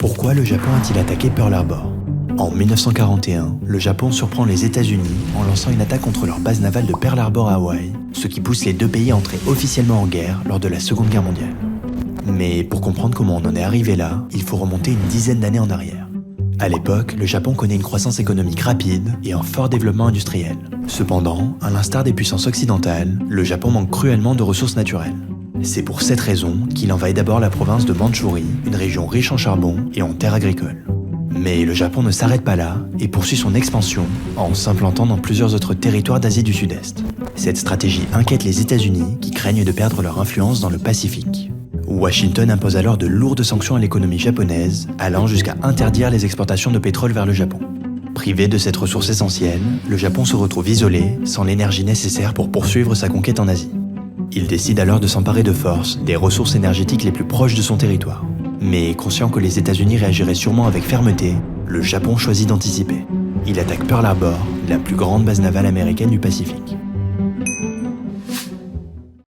Pourquoi le Japon a-t-il attaqué Pearl Harbor? En 1941, le Japon surprend les États-Unis en lançant une attaque contre leur base navale de Pearl Harbor à Hawaï, ce qui pousse les deux pays à entrer officiellement en guerre lors de la Seconde Guerre mondiale. Mais pour comprendre comment on en est arrivé là, il faut remonter une dizaine d'années en arrière. À l'époque, le Japon connaît une croissance économique rapide et un fort développement industriel. Cependant, à l'instar des puissances occidentales, le Japon manque cruellement de ressources naturelles. C'est pour cette raison qu'il envahit d'abord la province de Mandchourie, une région riche en charbon et en terres agricoles. Mais le Japon ne s'arrête pas là et poursuit son expansion en s'implantant dans plusieurs autres territoires d'Asie du Sud-Est. Cette stratégie inquiète les États-Unis qui craignent de perdre leur influence dans le Pacifique. Washington impose alors de lourdes sanctions à l'économie japonaise, allant jusqu'à interdire les exportations de pétrole vers le Japon. Privé de cette ressource essentielle, le Japon se retrouve isolé, sans l'énergie nécessaire pour poursuivre sa conquête en Asie. Il décide alors de s'emparer de force des ressources énergétiques les plus proches de son territoire. Mais conscient que les États-Unis réagiraient sûrement avec fermeté, le Japon choisit d'anticiper. Il attaque Pearl Harbor, la plus grande base navale américaine du Pacifique.